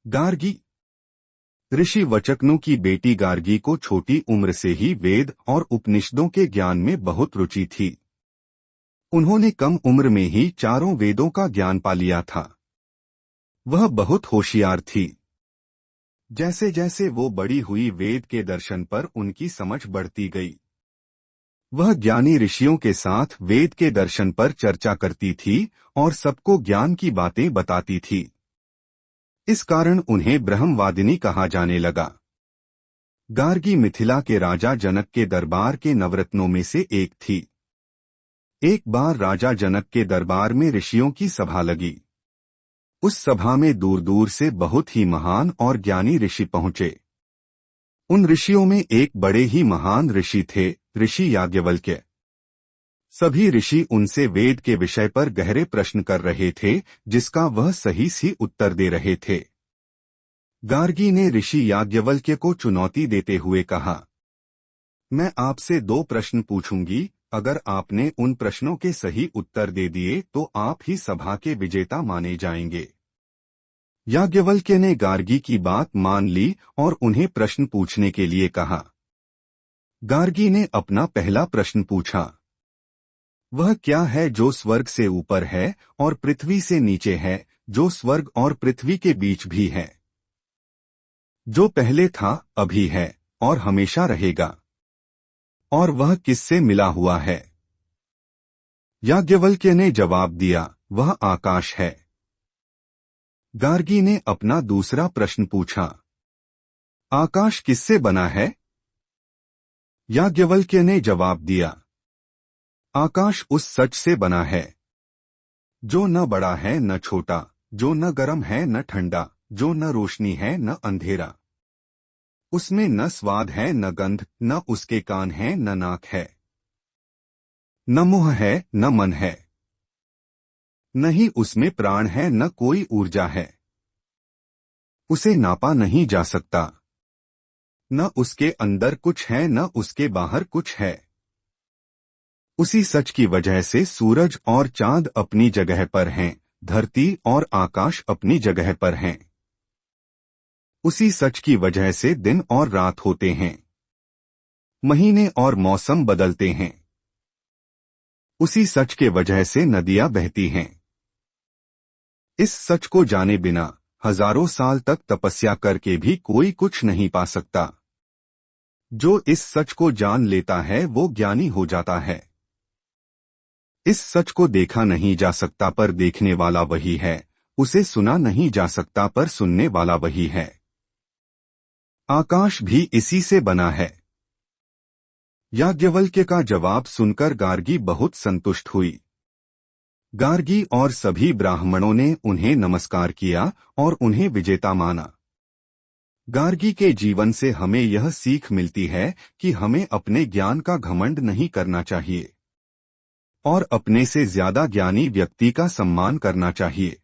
गार्गी। ऋषि वचकनु की बेटी गार्गी को छोटी उम्र से ही वेद और उपनिषदों के ज्ञान में बहुत रुचि थी। उन्होंने कम उम्र में ही चारों वेदों का ज्ञान पा लिया था। वह बहुत होशियार थी। जैसे जैसे वो बड़ी हुई वेद के दर्शन पर उनकी समझ बढ़ती गई। वह ज्ञानी ऋषियों के साथ वेद के दर्शन पर चर्चा करती थी और सबको ज्ञान की बातें बताती थी। इस कारण उन्हें ब्रह्मवादिनी कहा जाने लगा। गार्गी मिथिला के राजा जनक के दरबार के नवरत्नों में से एक थी। एक बार राजा जनक के दरबार में ऋषियों की सभा लगी। उस सभा में दूर दूर से बहुत ही महान और ज्ञानी ऋषि पहुंचे। उन ऋषियों में एक बड़े ही महान ऋषि थे, ऋषि याज्ञवल्क्य। सभी ऋषि उनसे वेद के विषय पर गहरे प्रश्न कर रहे थे, जिसका वह सही सी उत्तर दे रहे थे। गार्गी ने ऋषि याज्ञवल्क्य को चुनौती देते हुए कहा, मैं आपसे 2 प्रश्न पूछूंगी। अगर आपने उन प्रश्नों के सही उत्तर दे दिए तो आप ही सभा के विजेता माने जाएंगे। याज्ञवल्क्य ने गार्गी की बात मान ली और उन्हें प्रश्न पूछने के लिए कहा। गार्गी ने अपना पहला प्रश्न पूछा, वह क्या है जो स्वर्ग से ऊपर है और पृथ्वी से नीचे है, जो स्वर्ग और पृथ्वी के बीच भी है, जो पहले था, अभी है और हमेशा रहेगा, और वह किससे मिला हुआ है? याज्ञवल्क्य ने जवाब दिया, वह आकाश है। गार्गी ने अपना दूसरा प्रश्न पूछा, आकाश किससे बना है? याज्ञवल्क्य ने जवाब दिया, आकाश उस सच से बना है जो न बड़ा है न छोटा, जो न गर्म है न ठंडा, जो न रोशनी है न अंधेरा। उसमें न स्वाद है न गंध, न उसके कान है न नाक है, न मुंह है न मन है, न ही उसमें प्राण है न कोई ऊर्जा है। उसे नापा नहीं जा सकता। न उसके अंदर कुछ है न उसके बाहर कुछ है। उसी सच की वजह से सूरज और चांद अपनी जगह पर हैं, धरती और आकाश अपनी जगह पर हैं। उसी सच की वजह से दिन और रात होते हैं, महीने और मौसम बदलते हैं। उसी सच के वजह से नदियां बहती हैं। इस सच को जाने बिना हजारों साल तक तपस्या करके भी कोई कुछ नहीं पा सकता। जो इस सच को जान लेता है वो ज्ञानी हो जाता है। इस सच को देखा नहीं जा सकता पर देखने वाला वही है, उसे सुना नहीं जा सकता पर सुनने वाला वही है। आकाश भी इसी से बना है। याज्ञवल्क्य का जवाब सुनकर गार्गी बहुत संतुष्ट हुई। गार्गी और सभी ब्राह्मणों ने उन्हें नमस्कार किया और उन्हें विजेता माना। गार्गी के जीवन से हमें यह सीख मिलती है कि हमें अपने ज्ञान का घमंड नहीं करना चाहिए और अपने से ज्यादा ज्ञानी व्यक्ति का सम्मान करना चाहिए।